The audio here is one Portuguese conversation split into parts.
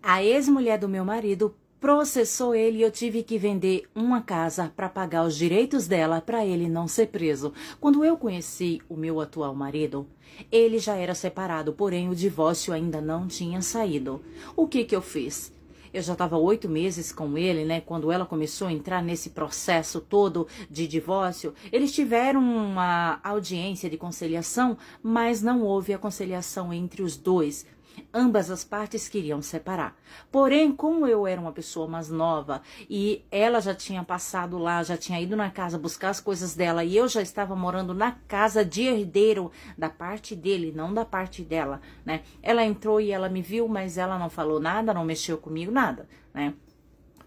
A ex-mulher do meu marido processou ele e eu tive que vender uma casa para pagar os direitos dela para ele não ser preso. Quando eu conheci o meu atual marido, ele já era separado, porém o divórcio ainda não tinha saído. O que eu fiz? Eu já estava 8 meses com ele, né? Quando ela começou a entrar nesse processo todo de divórcio, eles tiveram uma audiência de conciliação, mas não houve a conciliação entre os dois. Ambas as partes queriam separar. Porém, como eu era uma pessoa mais nova e ela já tinha passado lá, já tinha ido na casa buscar as coisas dela e eu já estava morando na casa de herdeiro da parte dele, não da parte dela, né? Ela entrou e ela me viu, mas ela não falou nada, não mexeu comigo, nada, né?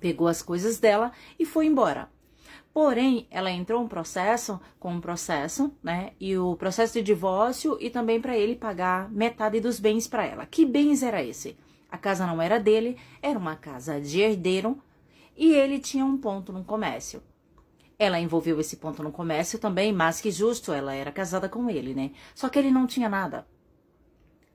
Pegou as coisas dela e foi embora. Porém, ela entrou com um processo, né? E o processo de divórcio e também para ele pagar metade dos bens para ela. Que bens era esse? A casa não era dele, era uma casa de herdeiro e ele tinha um ponto no comércio. Ela envolveu esse ponto no comércio também, mas que justo, ela era casada com ele, né? Só que ele não tinha nada.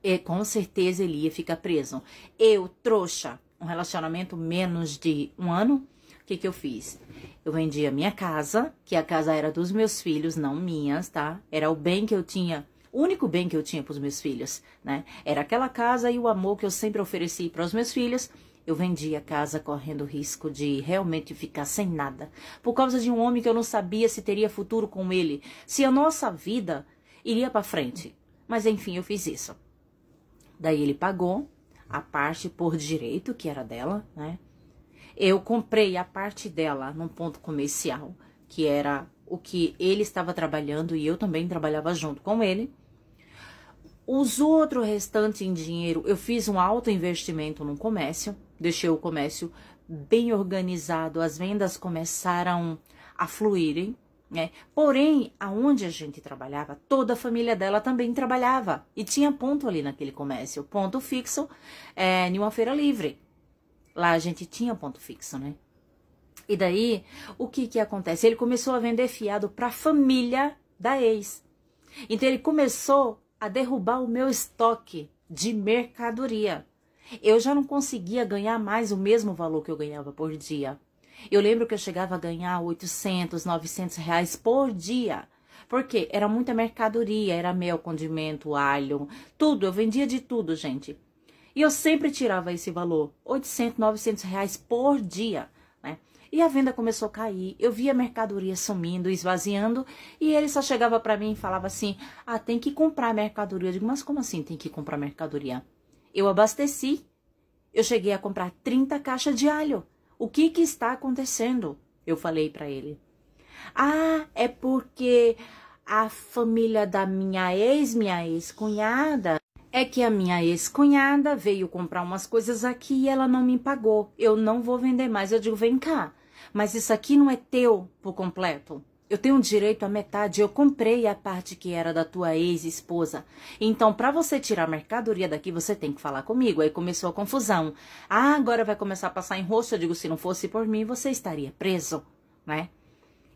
E com certeza ele ia ficar preso. Eu, trouxa, um relacionamento menos de um ano. O que eu fiz? Eu vendi a minha casa, que a casa era dos meus filhos, não minhas, tá? Era o bem que eu tinha, o único bem que eu tinha para os meus filhos, né? Era aquela casa e o amor que eu sempre ofereci para os meus filhos. Eu vendi a casa correndo risco de realmente ficar sem nada. Por causa de um homem que eu não sabia se teria futuro com ele, se a nossa vida iria para frente. Mas enfim, eu fiz isso. Daí ele pagou a parte por direito, que era dela, né? Eu comprei a parte dela num ponto comercial, que era o que ele estava trabalhando e eu também trabalhava junto com ele. Os outros restantes em dinheiro, eu fiz um alto investimento no comércio, deixei o comércio bem organizado, as vendas começaram a fluírem, né? Porém, aonde a gente trabalhava, toda a família dela também trabalhava e tinha ponto ali naquele comércio, ponto fixo, em uma feira livre. Lá a gente tinha ponto fixo, né? E daí, o que acontece? Ele começou a vender fiado para a família da ex. Então, ele começou a derrubar o meu estoque de mercadoria. Eu já não conseguia ganhar mais o mesmo valor que eu ganhava por dia. Eu lembro que eu chegava a ganhar 800, 900 reais por dia. Porque era muita mercadoria, era mel, condimento, alho, tudo. Eu vendia de tudo, gente. E eu sempre tirava esse valor, 800, 900 reais por dia, né? E a venda começou a cair, eu via a mercadoria sumindo, esvaziando, e ele só chegava para mim e falava assim, tem que comprar mercadoria. Eu digo, mas como assim tem que comprar mercadoria? Eu abasteci, eu cheguei a comprar 30 caixas de alho. O que está acontecendo? Eu falei para ele. É porque a família da minha ex-cunhada, é que a minha ex-cunhada veio comprar umas coisas aqui e ela não me pagou. Eu não vou vender mais. Eu digo, vem cá, mas isso aqui não é teu por completo. Eu tenho direito à metade. Eu comprei a parte que era da tua ex-esposa. Então, para você tirar a mercadoria daqui, você tem que falar comigo. Aí começou a confusão. Agora vai começar a passar em rosto. Eu digo, se não fosse por mim, você estaria preso, né?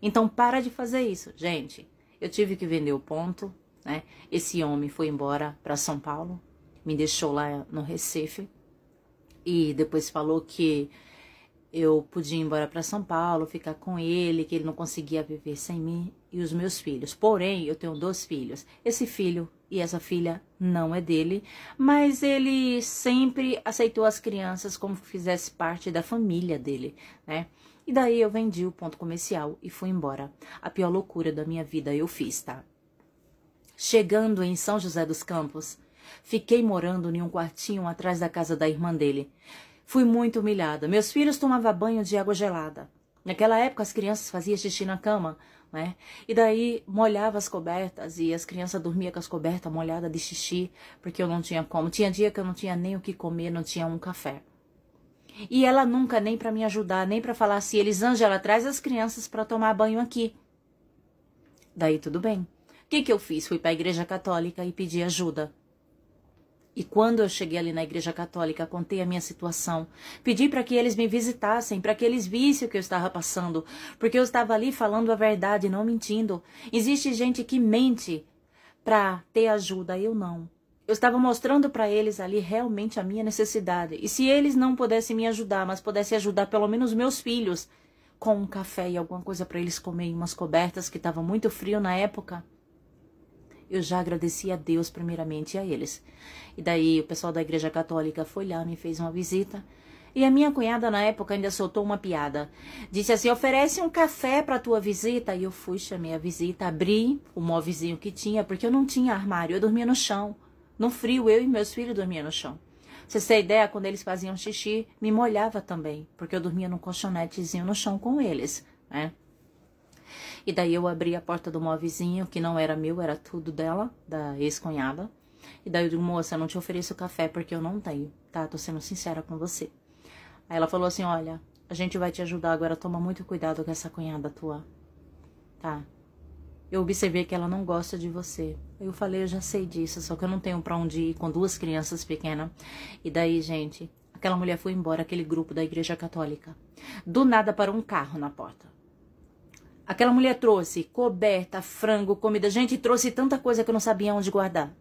Então, para de fazer isso, gente. Eu tive que vender o ponto, né? Esse homem foi embora para São Paulo, me deixou lá no Recife e depois falou que eu podia ir embora para São Paulo, ficar com ele, que ele não conseguia viver sem mim e os meus filhos. Porém, eu tenho 2 filhos. Esse filho e essa filha não é dele, mas ele sempre aceitou as crianças como se fizesse parte da família dele, né? E daí eu vendi o ponto comercial e fui embora. A pior loucura da minha vida eu fiz, tá? Chegando em São José dos Campos, fiquei morando em um quartinho atrás da casa da irmã dele. Fui muito humilhada. Meus filhos tomavam banho de água gelada. Naquela época as crianças faziam xixi na cama, né? E daí molhava as cobertas e as crianças dormiam com as cobertas molhadas de xixi, porque eu não tinha como. Tinha dia que eu não tinha nem o que comer, não tinha um café. E ela nunca nem para me ajudar, nem para falar assim, Elisângela, traz as crianças para tomar banho aqui. Daí tudo bem. O que eu fiz? Fui para a igreja católica e pedi ajuda. E quando eu cheguei ali na igreja católica, contei a minha situação. Pedi para que eles me visitassem, para que eles vissem o que eu estava passando. Porque eu estava ali falando a verdade, não mentindo. Existe gente que mente para ter ajuda, eu não. Eu estava mostrando para eles ali realmente a minha necessidade. E se eles não pudessem me ajudar, mas pudessem ajudar pelo menos meus filhos com um café e alguma coisa para eles comerem, umas cobertas, que estava muito frio na época, eu já agradeci a Deus primeiramente e a eles. E daí o pessoal da Igreja Católica foi lá, me fez uma visita. E a minha cunhada na época ainda soltou uma piada. Disse assim, oferece um café para tua visita. E eu fui, chamei a visita, abri o móvelzinho que tinha, porque eu não tinha armário, eu dormia no chão. No frio, eu e meus filhos dormiam no chão. Vocês têm ideia, quando eles faziam xixi, me molhava também, porque eu dormia num colchonetezinho no chão com eles, né? E daí eu abri a porta do móvelzinho, que não era meu, era tudo dela, da ex-cunhada. E daí eu digo, moça, eu não te ofereço café porque eu não tenho, tá? Tô sendo sincera com você. Aí ela falou assim, olha, a gente vai te ajudar agora, toma muito cuidado com essa cunhada tua, tá? Eu observei que ela não gosta de você. Eu falei, eu já sei disso, só que eu não tenho pra onde ir com 2 crianças pequenas. E daí, gente, aquela mulher foi embora, aquele grupo da Igreja Católica. Do nada parou um carro na porta. Aquela mulher trouxe coberta, frango, comida. Gente, trouxe tanta coisa que eu não sabia onde guardar.